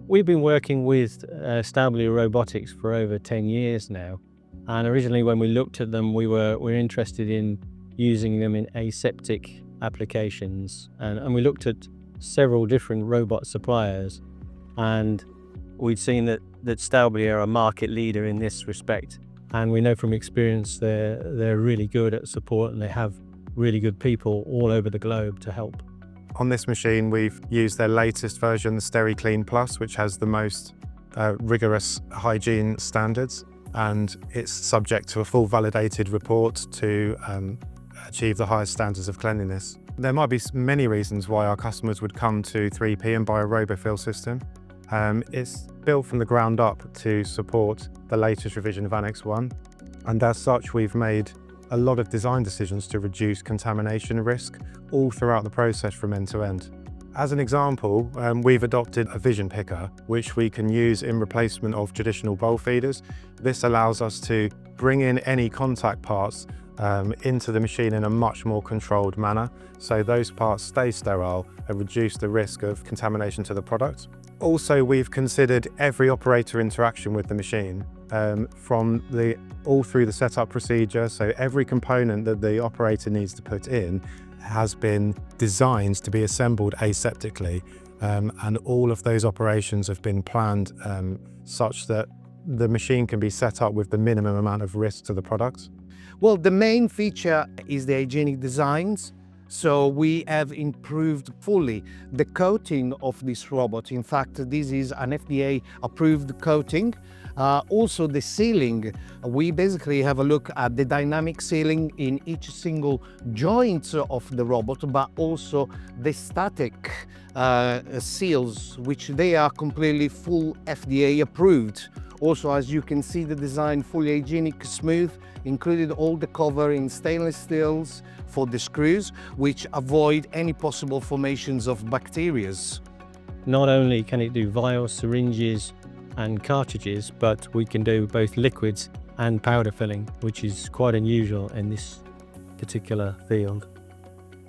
We've been working with Stäubli Robotics for over 10 years now, and originally when we looked at them we were interested in using them in aseptic applications, and we looked at several different robot suppliers, and we'd seen that Stäubli are a market leader in this respect, and we know from experience they're really good at support, and they have really good people all over the globe to help. On this machine, we've used their latest version, the SteriClean Plus, which has the most rigorous hygiene standards, and it's subject to a full validated report to achieve the highest standards of cleanliness. There might be many reasons why our customers would come to 3P and buy a roboFIL system. It's built from the ground up to support the latest revision of Annex 1, and as such we've made a lot of design decisions to reduce contamination risk all throughout the process from end to end. As an example, we've adopted a vision picker, which we can use in replacement of traditional bowl feeders. This allows us to bring in any contact parts into the machine in a much more controlled manner, so those parts stay sterile and reduce the risk of contamination to the product. Also, we've considered every operator interaction with the machine, from all through the setup procedure, so every component that the operator needs to put in has been designed to be assembled aseptically, and all of those operations have been planned such that the machine can be set up with the minimum amount of risk to the product. Well, the main feature is the hygienic designs. So we have improved fully the coating of this robot. In fact, this is an FDA approved coating. Also the sealing, we basically have a look at the dynamic sealing in each single joint of the robot, but also the static seals, which they are completely full FDA approved. Also, as you can see, the design fully hygienic, smooth, included all the cover in stainless steels for the screws, which avoid any possible formations of bacteria. Not only can it do vials, syringes and cartridges, but we can do both liquids and powder filling, which is quite unusual in this particular field.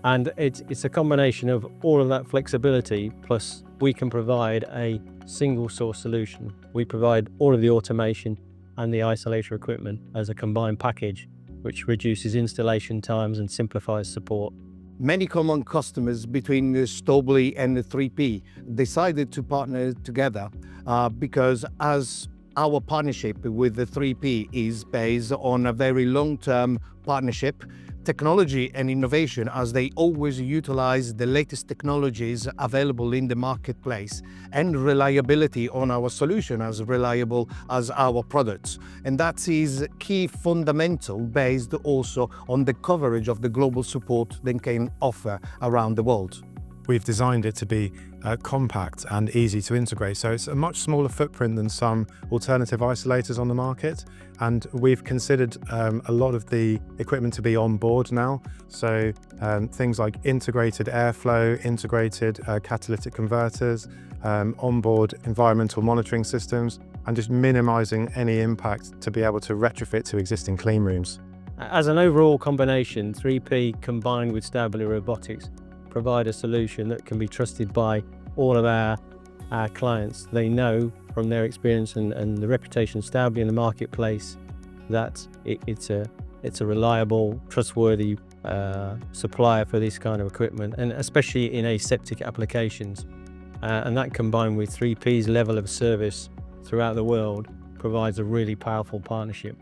And it's a combination of all of that flexibility, plus we can provide a single source solution. We provide all of the automation and the isolator equipment as a combined package, which reduces installation times and simplifies support. Many common customers between the Stäubli and the 3P decided to partner together because as our partnership with the 3P is based on a very long-term partnership, technology and innovation, as they always utilize the latest technologies available in the marketplace, and reliability on our solution as reliable as our products. And that is key fundamental, based also on the coverage of the global support they can offer around the world. We've designed it to be compact and easy to integrate, so it's a much smaller footprint than some alternative isolators on the market, and we've considered a lot of the equipment to be on board now, so things like integrated airflow, integrated catalytic converters, onboard environmental monitoring systems, and just minimizing any impact to be able to retrofit to existing clean rooms. As an overall combination, 3P combined with Stäubli Robotics provide a solution that can be trusted by all of our clients. They know from their experience and the reputation of Stäubli in the marketplace that it's a reliable, trustworthy supplier for this kind of equipment, and especially in aseptic applications. And that, combined with 3P's level of service throughout the world, provides a really powerful partnership.